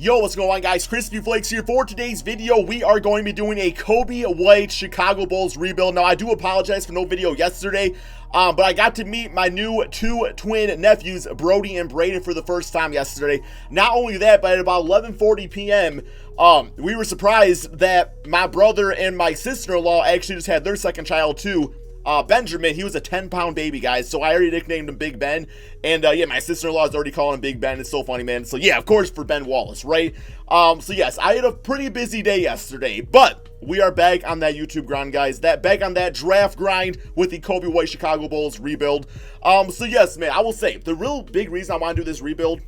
Yo, what's going on, guys? KrispyFlakes here. For today's video, we are going to be doing a Coby White Chicago Bulls rebuild. Now, I do apologize for no video yesterday, but I got to meet my new two twin nephews, Brody and Braden, for the first time yesterday. Not only that, but at about 11:40 p.m., we were surprised that my brother and my sister-in-law actually just had their second child, too. Benjamin, he was a 10-pound baby, guys, so I already nicknamed him Big Ben, and yeah, my sister-in-law is already calling him Big Ben. It's so funny, man. So yeah, of course, for Ben Wallace, right? So yes, I had a pretty busy day yesterday, but we are back on that YouTube grind, guys, back on that draft grind with the Coby White Chicago Bulls rebuild. So yes, man, I will say, the real big reason I want to do this rebuild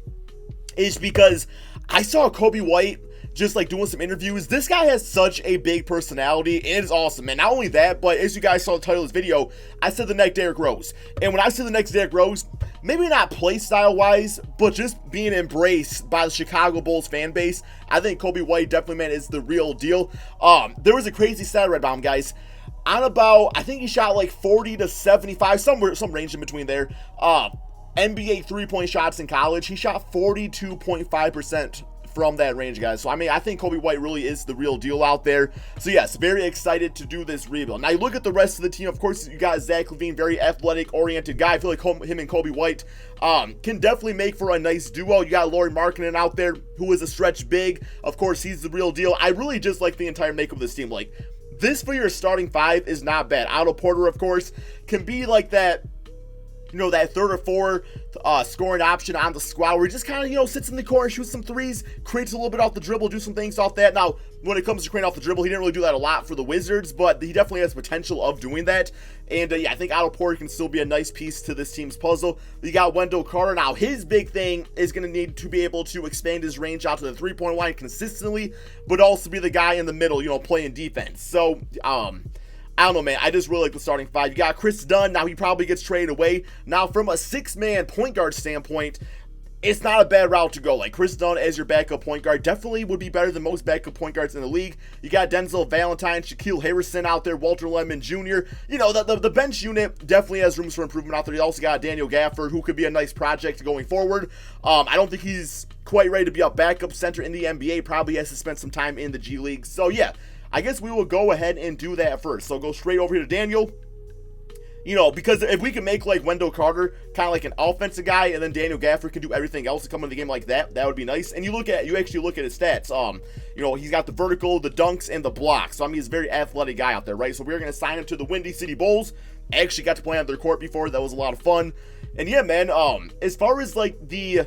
is because I saw Coby White just like doing some interviews. This guy has such a big personality, and it is awesome, man. Not only that, but as you guys saw the title of this video, I said the next Derrick Rose. And when I said the next Derrick Rose, maybe not play style wise, but just being embraced by the Chicago Bulls fan base, I think Coby White definitely, man, is the real deal. There was a crazy stat I read about him, guys. On about, I think he shot like 40 to 75, somewhere, some range in between there. NBA three-point shots in college, he shot 42.5% from that range, guys. So I mean, I think Coby White really is the real deal out there. So yes, very excited to do this rebuild. Now you look at the rest of the team. Of course, you got Zach LaVine, very athletic oriented guy. I feel like him and Coby White can definitely make for a nice duo. You got Lauri Markkanen out there, who is a stretch big. Of course, he's the real deal. I really just like the entire makeup of this team. Like, this for your starting five is not bad. Otto Porter, of course, can be like that, you know, that third or fourth scoring option on the squad where he just kind of, you know, sits in the corner, shoots some threes, creates a little bit off the dribble, do some things off that. Now, when it comes to creating off the dribble, he didn't really do that a lot for the Wizards, but he definitely has potential of doing that. And yeah, I think Otto Porter can still be a nice piece to this team's puzzle. You got Wendell Carter. Now, his big thing is going to need to be able to expand his range out to the three-point line consistently, but also be the guy in the middle, you know, playing defense. So, I don't know, man. I just really like the starting five. You got Chris Dunn. Now, he probably gets traded away. Now, from a six-man point guard standpoint, it's not a bad route to go. Like, Chris Dunn as your backup point guard definitely would be better than most backup point guards in the league. You got Denzel Valentine, Shaquille Harrison out there, Walter Lemon Jr. You know, the bench unit definitely has rooms for improvement out there. You also got Daniel Gafford, who could be a nice project going forward. I don't think he's quite ready to be a backup center in the NBA. Probably has to spend some time in the G League. So, yeah, I guess we will go ahead and do that first. So go straight over here to Daniel. You know, because if we can make like Wendell Carter kind of like an offensive guy, and then Daniel Gafford can do everything else to come into the game like that, that would be nice. And you actually look at his stats. You know, he's got the vertical, the dunks, and the blocks. So I mean, he's a very athletic guy out there, right? So we're gonna sign him to the Windy City Bulls. I actually got to play on their court before. That was a lot of fun. And yeah, man. As far as like the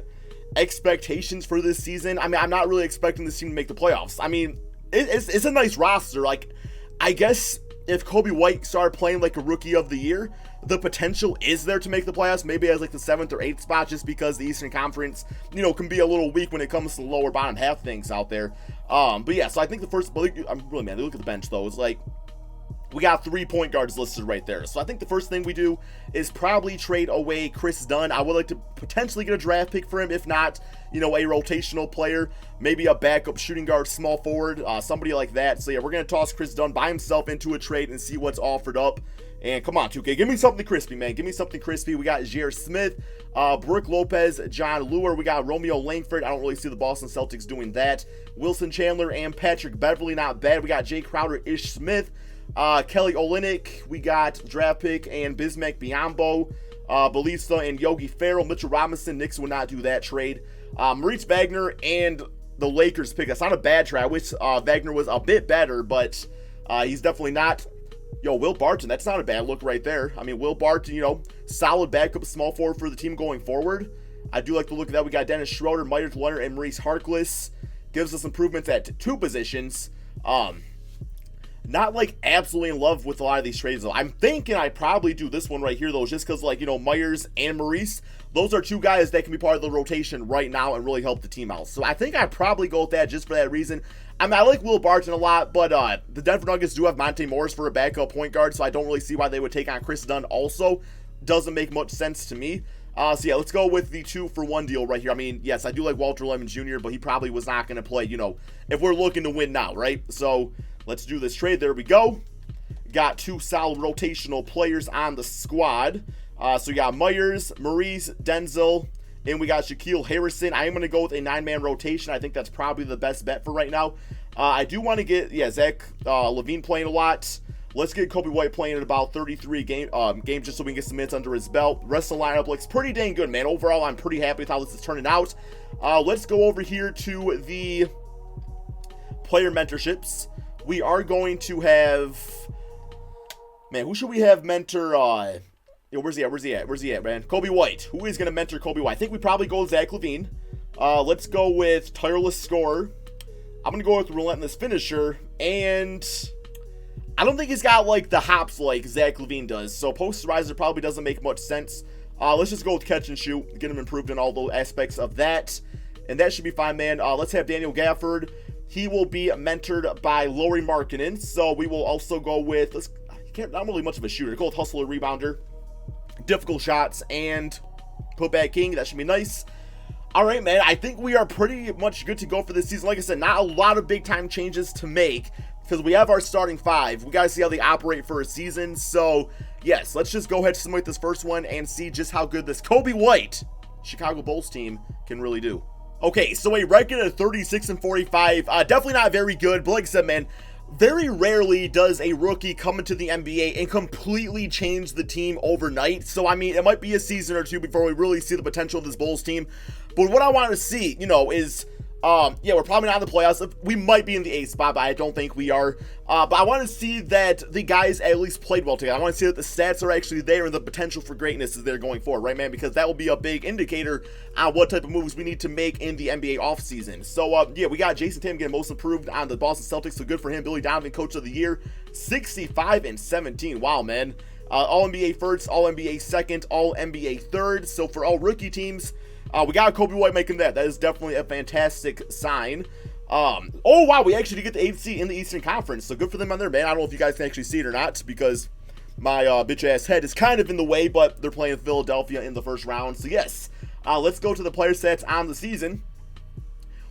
expectations for this season, I mean, I'm not really expecting this team to make the playoffs. I mean, it's a nice roster. Like, I guess if Coby White started playing like a rookie of the year, the potential is there to make the playoffs, maybe as like the 7th or 8th spot, just because the Eastern Conference, you know, can be a little weak when it comes to the lower bottom half things out there. But yeah, so I think the first, I'm really, man, look at the bench though. It's like, we got 3 point guards listed right there. So I think the first thing we do is probably trade away Chris Dunn. I would like to potentially get a draft pick for him. If not, you know, a rotational player, maybe a backup shooting guard, small forward, somebody like that. So yeah, we're going to toss Chris Dunn by himself into a trade and see what's offered up. And come on, 2K, give me something crispy, man. Give me something crispy. We got Jair Smith, Brooke Lopez, John Lure. We got Romeo Langford. I don't really see the Boston Celtics doing that. Wilson Chandler and Patrick Beverly, not bad. We got Jay Crowder, Ish Smith. Kelly Olynyk, we got draft pick, and Bismack Biyombo, Belisa and Yogi Ferrell, Mitchell Robinson. Knicks would not do that trade. Moritz Wagner and the Lakers pick. That's not a bad trade. I wish Wagner was a bit better, but he's definitely not. Yo, Will Barton, that's not a bad look right there. I mean, Will Barton, you know, solid backup small forward for the team going forward. I do like the look of that. We got Dennis Schroeder, Myers Leonard, and Maurice Harkless. Gives us improvements at 2 positions. Not like absolutely in love with a lot of these trades though. I'm thinking I probably do this one right here though, just because, like, you know, Myers and Maurice, those are 2 guys that can be part of the rotation right now and really help the team out. So I think I probably go with that just for that reason. I mean, I like Will Barton a lot, but the Denver Nuggets do have Monte Morris for a backup point guard, so I don't really see why they would take on Chris Dunn also. Doesn't make much sense to me. So yeah, let's go with the 2-for-1 deal right here. I mean, yes, I do like Walter Lemon Jr., but he probably was not going to play, you know, if we're looking to win now, right? So let's do this trade. There we go. Got 2 solid rotational players on the squad. So you got Myers, Maurice, Denzel, And we got Shaquille Harrison. I am going to go with a 9-man rotation. I think that's probably the best bet for right now. I do want to get, Zach LaVine playing a lot. Let's get Coby White playing at about 33 games just so we can get some minutes under his belt. Rest of the lineup looks pretty dang good, man. Overall, I'm pretty happy with how this is turning out. Let's go over here to the player mentorships. We are going to have, man, who should we have mentor? Where's he at, man? Coby White. Who is going to mentor Coby White? I think we probably go with Zach LaVine. Let's go with tireless scorer. I'm going to go with relentless finisher. And I don't think he's got, like, the hops like Zach LaVine does. So posterizer probably doesn't make much sense. Let's just go with catch and shoot. Get him improved in all those aspects of that. And that should be fine, man. Let's have Daniel Gafford. He will be mentored by Lauri Markkanen. So we will also go with, not really much of a shooter. Go with hustler, rebounder. Difficult shots and putback king. That should be nice. All right, man. I think we are pretty much good to go for this season. Like I said, not a lot of big time changes to make because we have our starting 5. We got to see how they operate for a season. So, yes, let's just go ahead and simulate this first one and see just how good this Coby White Chicago Bulls team can really do. Okay, so a record of 36-45. Definitely not very good, but like I said, man, very rarely does a rookie come into the NBA and completely change the team overnight. So, I mean, it might be a season or two before we really see the potential of this Bulls team. But what I want to see, is, we're probably not in the playoffs. We might be in the 8th spot, but I don't think we are. But I want to see that the guys at least played well together. I want to see that the stats are actually there and the potential for greatness is there going forward, right, man? Because that will be a big indicator on what type of moves we need to make in the NBA offseason. So, we got Jason Tatum getting most improved on the Boston Celtics, so good for him. Billy Donovan, Coach of the Year, 65-17. Wow, man. All-NBA first, All-NBA second, All-NBA third. So for all rookie teams, we got Coby White making that. That is definitely a fantastic sign. Oh, wow, we actually did get the 8th seed in the Eastern Conference. So good for them on there, man. I don't know if you guys can actually see it or not because my bitch-ass head is kind of in the way, but they're playing Philadelphia in the first round. So, yes, let's go to the player stats on the season.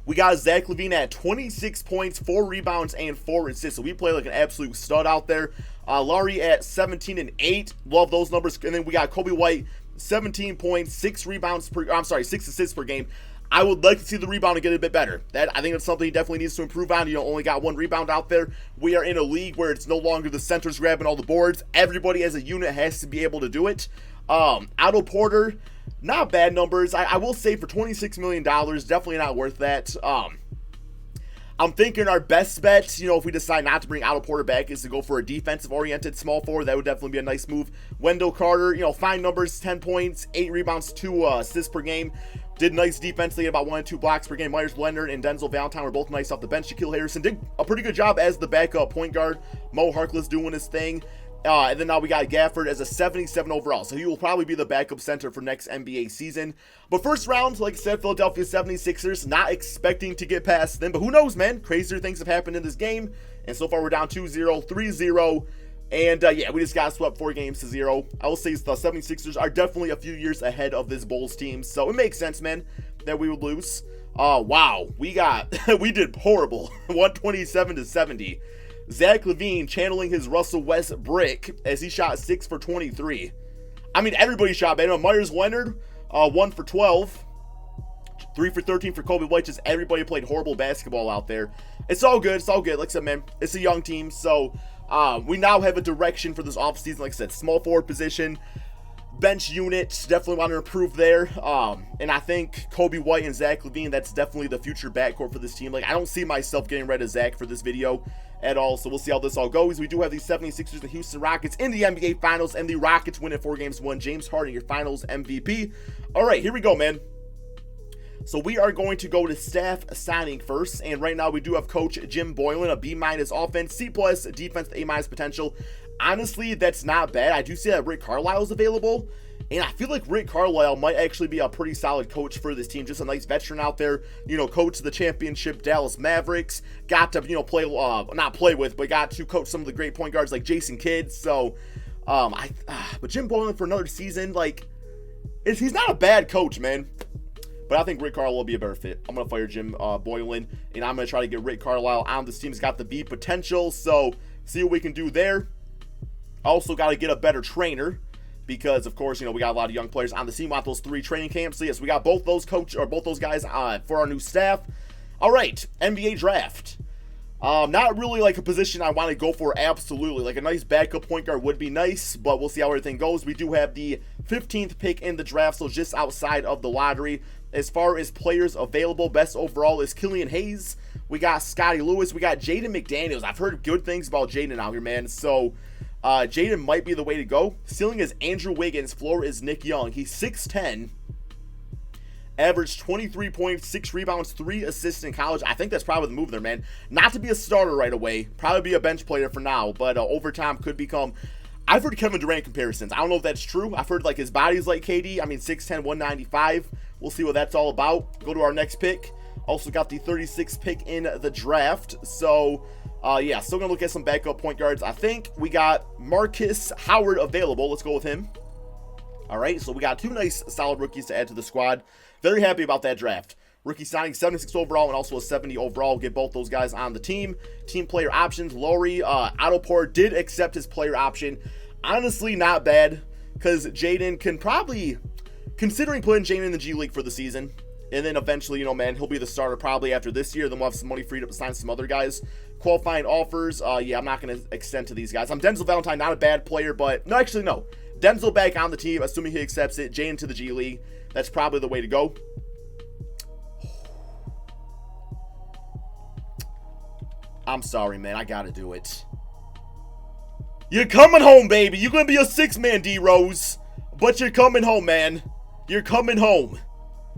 We got Zach LaVine at 26 points, 4 rebounds, and 4 assists. So we play like an absolute stud out there. Lauri at 17 and 8. Love those numbers. And then we got Coby White, 17 points, 6 assists per game. I would like to see the rebound and get it a bit better. I think that's something he definitely needs to improve on. Only got 1 rebound out there. We are in a league where it's no longer the centers grabbing all the boards. Everybody as a unit has to be able to do it. Otto Porter, not bad numbers. I will say for $26 million, definitely not worth that. I'm thinking our best bet, if we decide not to bring Otto Porter back, is to go for a defensive-oriented small forward. That would definitely be a nice move. Wendell Carter, fine numbers, 10 points, 8 rebounds, 2 assists per game. Did nice defensively, about 1 and 2 blocks per game. Myers Leonard and Denzel Valentine were both nice off the bench. Shaquille Harrison did a pretty good job as the backup point guard. Mo Harkless doing his thing. And then now we got Gafford as a 77 overall. So he will probably be the backup center for next NBA season. But first round, like I said, Philadelphia 76ers, not expecting to get past them. But who knows, man? Crazier things have happened in this game. And so far we're down 2-0, 3-0. And we just got swept 4-0. I will say the 76ers are definitely a few years ahead of this Bulls team. So it makes sense, man, that we would lose. Wow. We did horrible. 127-70. Zach LaVine channeling his Russell Westbrook as he shot 6 for 23. I mean, everybody shot, man. Myers Leonard, 1 for 12. 3 for 13 for Coby White. Just everybody played horrible basketball out there. It's all good. It's all good. Like I said, man, it's a young team. So we now have a direction for this offseason. Like I said, small forward position. Bench unit, definitely want to improve there. And I think Coby White and Zach LaVine, that's definitely the future backcourt for this team. Like, I don't see myself getting rid of Zach for this video at all. So we'll see how this all goes. We do have the 76ers and Houston Rockets in the NBA Finals, and the Rockets win it 4-1. James Harden, your Finals MVP. All right, here we go, man. So we are going to go to staff signing first, and right now we do have Coach Jim Boylen, a B- offense, C+ defense, A- potential. Honestly, that's not bad. I do see that Rick Carlisle is available, and I feel like Rick Carlisle might actually be a pretty solid coach for this team. Just a nice veteran out there, coach the championship Dallas Mavericks. Got to, got to coach some of the great point guards like Jason Kidd. So, but Jim Boylen for another season, he's not a bad coach, man. But I think Rick Carlisle will be a better fit. I'm going to fire Jim Boylen, and I'm going to try to get Rick Carlisle on this team. He's got the B potential, so see what we can do there. Also got to get a better trainer. because, of course, you know, we got a lot of young players on the team. Want those 3 training camps. So, yes, we got both those both those guys for our new staff. All right, NBA draft. Not really like a position I want to go for, absolutely. Like a nice backup point guard would be nice, but we'll see how everything goes. We do have the 15th pick in the draft, so just outside of the lottery. As far as players available, best overall is Killian Hayes. We got Scotty Lewis. We got Jaden McDaniels. I've heard good things about Jaden out here, man. So, Jaden might be the way to go. Ceiling is Andrew Wiggins. Floor is Nick Young. He's 6'10". Averaged 23 points, 6 rebounds, 3 assists in college. I think that's probably the move there, man. Not to be a starter right away. Probably be a bench player for now, but over time could become... I've heard Kevin Durant comparisons. I don't know if that's true. I've heard like his body's like KD. I mean, 6'10", 195. We'll see what that's all about. Go to our next pick. Also got the 36th pick in the draft. So, yeah, still going to look at some backup point guards. I think we got Marcus Howard available. Let's go with him. All right, so we got 2 nice solid rookies to add to the squad. Very happy about that draft. Rookie signing 76 overall and also a 70 overall. Get both those guys on the team. Team player options. Laurie Otto did accept his player option. Honestly, not bad, because Jaden can probably, considering putting Jaden in the G League for the season, and then eventually, you know, man, he'll be the starter probably after this year. Then we'll have some money freed up to sign some other guys. Qualifying offers. Yeah, I'm not going to extend to these guys. Denzel Valentine, not a bad player, but no, actually, no. Denzel back on the team, assuming he accepts it. Jaden to the G League. That's probably the way to go. I'm sorry, man. I gotta do it. You're coming home, baby. You're gonna be a 6-man, D-Rose. But you're coming home, man. You're coming home.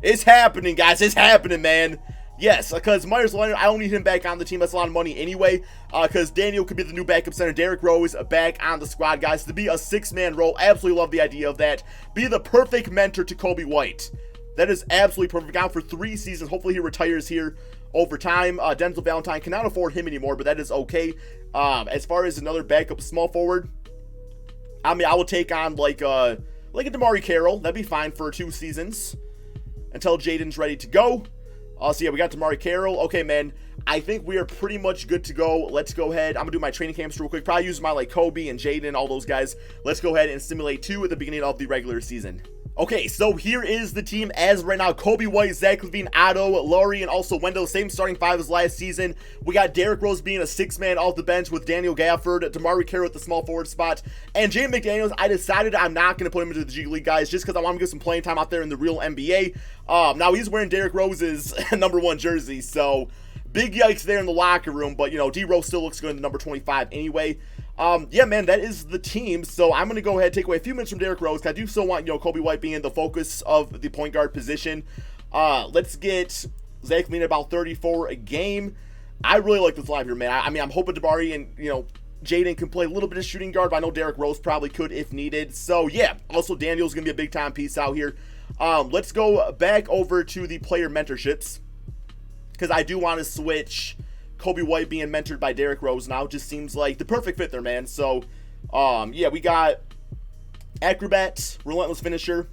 It's happening, guys. It's happening, man. Yes, because Myers Leonard, I don't need him back on the team. That's a lot of money anyway. Because Daniel could be the new backup center. Derrick Rose back on the squad, guys. To be a 6-man role, absolutely love the idea of that. Be the perfect mentor to Coby White. That is absolutely perfect. Out for 3 seasons. Hopefully he retires here over time. Denzel Valentine cannot afford him anymore, but that is okay. As far as another backup small forward, I mean, I will take on like a DeMarre Carroll. That'd be fine for 2 seasons until Jaden's ready to go. So yeah, we got DeMarre Carroll. Okay, man, I think we are pretty much good to go. Let's go ahead. I'm gonna do my training camps real quick. Probably use my like Coby and Jaden, all those guys. Let's go ahead and simulate 2 at the beginning of the regular season. Okay, so here is the team as right now. Coby White, Zach LaVine, Otto, Laurie, and also Wendell. Same starting 5 as last season. We got Derrick Rose being a 6-man off the bench with Daniel Gafford, DeMarre Carroll at the small forward spot, and Jaden McDaniels. I decided I'm not going to put him into the G League, guys, just because I want him to get some playing time out there in the real NBA. Now he's wearing Derrick Rose's #1 jersey, so big yikes there in the locker room, but, you know, D-Rose still looks good in the number 25 anyway. Yeah, man, that is the team. So I'm going to go ahead and take away a few minutes from Derrick Rose, because I do still want, you know, Coby White being the focus of the point guard position. Let's get Zach LaVine about 34 a game. I really like this lineup here, man. I mean, I'm hoping DeMarre and, you know, Jaden can play a little bit of shooting guard, but I know Derrick Rose probably could if needed. So, yeah, also Daniel's going to be a big-time piece out here. Let's go back over to the player mentorships, because I do want to switch Coby White being mentored by Derrick Rose now. Just seems like the perfect fit there, man. So, yeah, we got Acrobat, Relentless Finisher,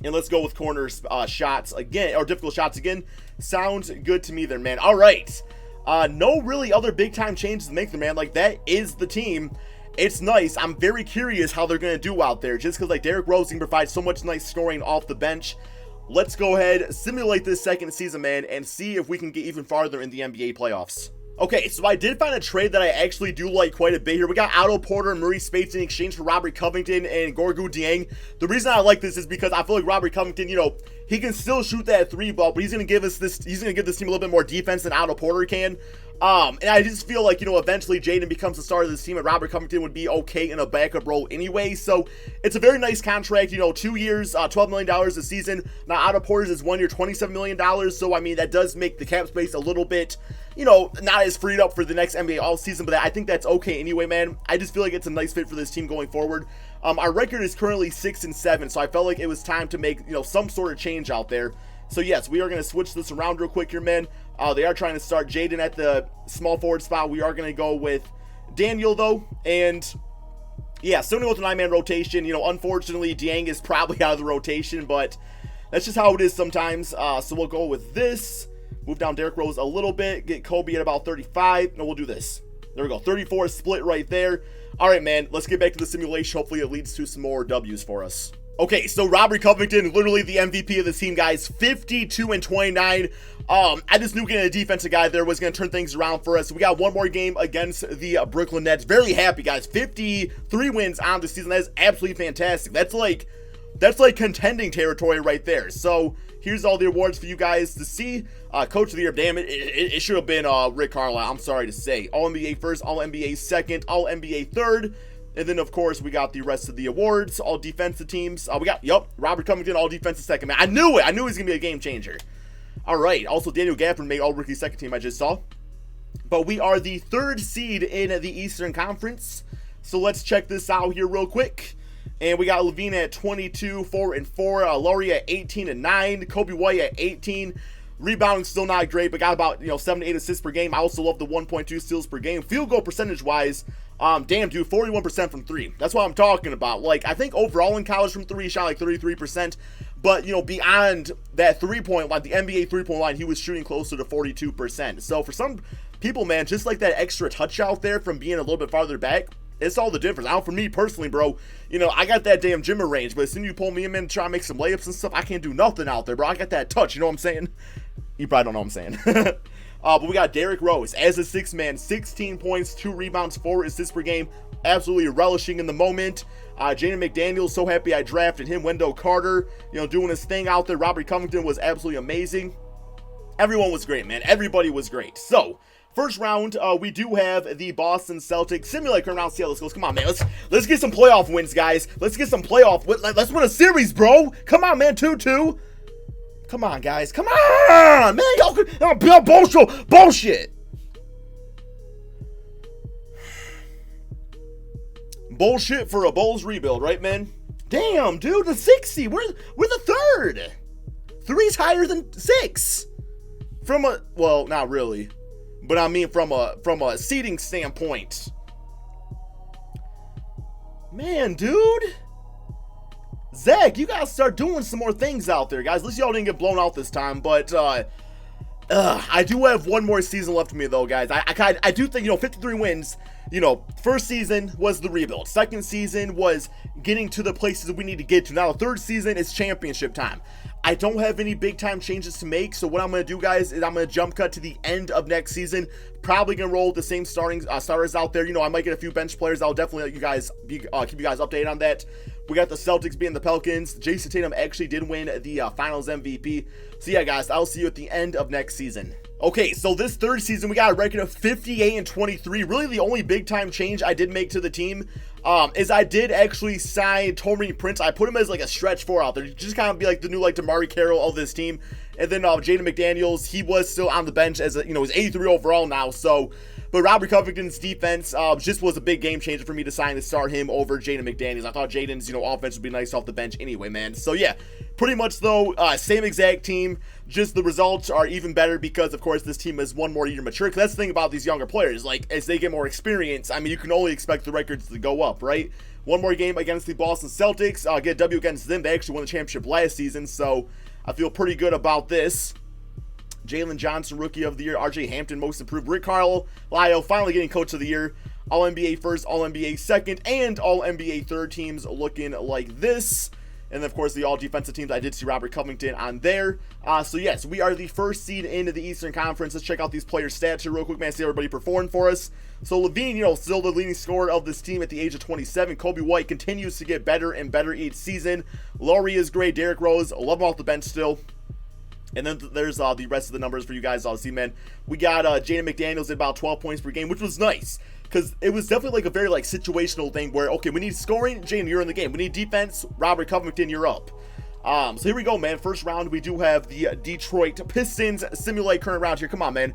and let's go with corner shots again, or difficult shots again. Sounds good to me there, man. All right. No really other big-time changes to make there, man. Like, that is the team. It's nice. I'm very curious how they're going to do out there, just because, like, Derrick Rose can provide so much nice scoring off the bench. Let's go ahead, simulate this second season, man, and see if we can get even farther in the NBA playoffs. Okay, so I did find a trade that I actually do like quite a bit here. We got Otto Porter and Maurice Spates in exchange for Robert Covington and Gorgui Dieng. The reason I like this is because I feel like Robert Covington, you know, he can still shoot that 3 ball, but he's going to give this team a little bit more defense than Otto Porter can. And I just feel like, you know, eventually Jaden becomes the starter of this team, and Robert Covington would be okay in a backup role anyway. So it's a very nice contract, you know, 2 years, $12 million a season. Now, Otto Porter's is 1 year, $27 million. So, I mean, that does make the cap space a little bit, you know, not as freed up for the next NBA all season, but I think that's okay anyway, man. I just feel like it's a nice fit for this team going forward. Our record is currently 6-7, so I felt like it was time to make, you know, some sort of change out there. So yes, we are going to switch this around real quick here, man. They are trying to start Jaden at the small forward spot. We are going to go with Daniel, though. And yeah, still going with the 9-man rotation. You know, unfortunately, Dieng is probably out of the rotation, but that's just how it is sometimes. So we'll go with this. Move down Derrick Rose a little bit. Get Coby at about 35. No, we'll do this. There we go. 34 split right there. All right, man. Let's get back to the simulation. Hopefully it leads to some more W's for us. Okay, so Robert Covington, literally the MVP of this team, guys. 52-29. I just knew getting a defensive guy there was going to turn things around for us. We got one more game against the Brooklyn Nets. Very happy, guys. 53 wins on the season. That is absolutely fantastic. That's like contending territory right there. So here's all the awards for you guys to see. Coach of the Year, damn it should have been Rick Carlisle. I'm sorry to say. All-NBA first, All-NBA second, All-NBA third. And then, of course, we got the rest of the awards, all defensive teams. We got, Robert Covington, all defensive second. Man, I knew it. I knew he was going to be a game changer. All right. Also, Daniel Gafford made all-rookie second team, I just saw. But we are the third seed in the Eastern Conference. So let's check this out here real quick. And we got Levine at 22, 4-4. Laurie at 18-9. Coby White at 18. Rebounding still not great, but got about 7 to 8 assists per game. I also love the 1.2 steals per game. Field goal percentage wise, damn dude, 41% from 3. That's what I'm talking about. Like, I think overall in college from 3 he shot like 33%, but beyond that 3-point line, the NBA 3-point line, he was shooting closer to 42%. So for some people, man, just like that extra touch out there from being a little bit farther back, it's all the difference. I know for me personally, bro, I got that damn Jimmer range, but as soon as you pull me in and try to make some layups and stuff, I can't do nothing out there, bro. I got that touch, you know what I'm saying? You probably don't know what I'm saying. But we got Derrick Rose as a 6th man, 16 points, 2 rebounds, 4 assists per game. Absolutely relishing in the moment. Jaden McDaniels, so happy I drafted him. Wendell Carter, doing his thing out there. Robert Covington was absolutely amazing. Everyone was great, man. Everybody was great. So, first round, we do have the Boston Celtics. Simulate current round. See how this goes. Come on, man. Let's get some playoff wins, guys. Let's get some playoff. Let's win a series, bro. Come on, man. 2-2. Come on, guys. Come on, man. Y'all bullshit. Bullshit for a Bulls rebuild, right, man? Damn, dude. The 60. We're the third. 3's higher than 6. Well, not really. But I mean from a seeding standpoint. Man, dude. Zach, you gotta start doing some more things out there, guys. At least y'all didn't get blown out this time, but I do have one more season left for me, though, guys. I do think, 53 wins, first season was the rebuild. Second season was getting to the places we need to get to. Now, the third season is championship time. I don't have any big-time changes to make, so what I'm going to do, guys, is I'm going to jump cut to the end of next season. Probably going to roll with the same starters out there. I might get a few bench players. I'll definitely let you guys keep you guys updated on that. We got the Celtics being the Pelicans. Jason Tatum actually did win the Finals MVP. So, yeah, guys, I'll see you at the end of next season. Okay, so this third season, we got a record of 58-23. Really, the only big-time change I did make to the team is I did actually sign Taurean Prince. I put him as like a stretch 4 out there. Just kind of be like the new DeMarre Carroll of this team. And then Jaden McDaniels, he was still on the bench as he's 83 overall now. So, but Robert Covington's defense just was a big game changer for me to sign to start him over Jaden McDaniels. I thought Jaden's offense would be nice off the bench anyway, man. So yeah, pretty much though, same exact team. Just the results are even better because, of course, this team is one more year mature. Because that's the thing about these younger players. Like, as they get more experience, I mean, you can only expect the records to go up, right? One more game against the Boston Celtics. Get a W against them. They actually won the championship last season, so I feel pretty good about this. Jalen Johnson, Rookie of the Year. RJ Hampton, Most Improved. Rick Carlisle finally getting Coach of the Year. All-NBA first, All-NBA second, and All-NBA third teams looking like this. And then, of course, the all-defensive teams, I did see Robert Covington on there. So, yes, we are the first seed into the Eastern Conference. Let's check out these players' stats here real quick, man, see how everybody performed for us. So, Levine, still the leading scorer of this team at the age of 27. Coby White continues to get better and better each season. Laurie is great. Derrick Rose, love him off the bench still. And then there's the rest of the numbers for you guys. See, man, we got Jaden McDaniels at about 12 points per game, which was nice. Because it was definitely like a very situational thing where, okay, we need scoring, Jaden, you're in the game. We need defense, Robert Covington, you're up. So here we go, man. First round, we do have the Detroit Pistons. Simulate current round here. Come on, man.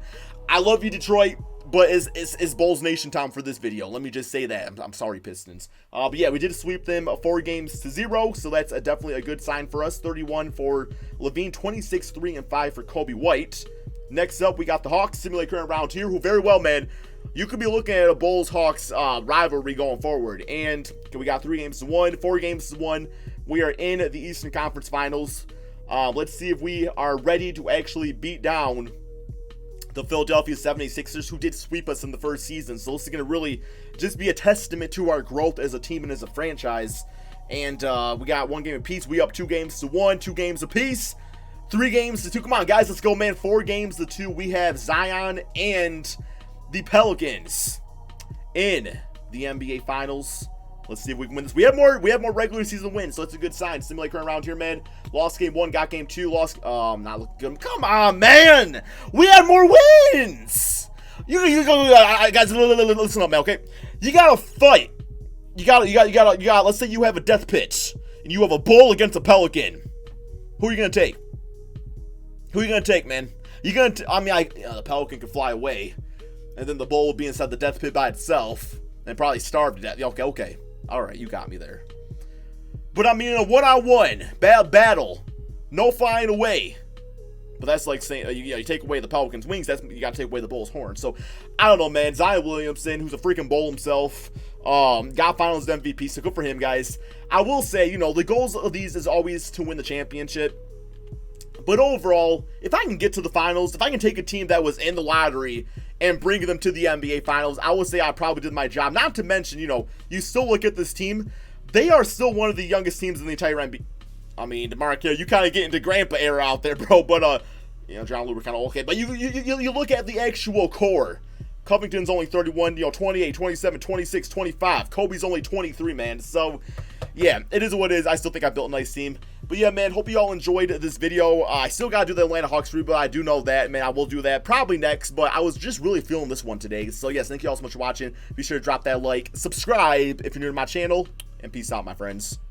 I love you, Detroit, but it's Bulls Nation time for this video. Let me just say that. I'm sorry, Pistons. But yeah, we did sweep them 4-0, so that's definitely a good sign for us. 31 for Levine, 26, 3, and 5 for Coby White. Next up, we got the Hawks. Simulate current round here, who very well, man, you could be looking at a Bulls-Hawks rivalry going forward. And we got 3 games to 1, 4 games to 1. We are in the Eastern Conference Finals. Let's see if we are ready to actually beat down the Philadelphia 76ers, who did sweep us in the first season. So this is going to really just be a testament to our growth as a team and as a franchise. And we got 1 game apiece. We up 2 games to 1, 2 games apiece, 3 games to 2. Come on, guys, let's go, man. 4 games to 2. We have Zion and the Pelicans in the NBA Finals. Let's see if we can win this. We have more regular season wins, so that's a good sign. Simulate current round here, man. Lost game 1, got game 2. Lost. Not looking good. Come on, man. We had more wins. You guys, listen up, man. Okay, you gotta fight. You gotta. Let's say you have a death pitch and you have a bull against a pelican. Who are you gonna take? Who are you gonna take, man? You gonna? The pelican could fly away, and then the bull will be inside the death pit by itself and probably starve to death. Okay. All right, you got me there. But I mean, in a one-on-one battle, no flying away. But that's like saying you take away the Pelican's wings. You got to take away the bull's horn. So I don't know, man. Zion Williamson, who's a freaking bull himself, got Finals MVP. So good for him, guys. I will say, the goals of these is always to win the championship. But overall, if I can get to the finals, if I can take a team that was in the lottery and bring them to the NBA Finals, I would say I probably did my job. Not to mention, you still look at this team, they are still one of the youngest teams in the entire NBA. I mean, DeMarco, you kind of get into grandpa era out there, bro. But, John Lue kind of okay. But you look at the actual core. Covington's only 31, 28, 27, 26, 25. Kobe's only 23, man. So, yeah, it is what it is. I still think I built a nice team. But yeah, man, hope you all enjoyed this video. I still got to do the Atlanta Hawks rebuild. I do know that, man. I will do that probably next, but I was just really feeling this one today. So, yes, thank you all so much for watching. Be sure to drop that like, subscribe if you're new to my channel, and peace out, my friends.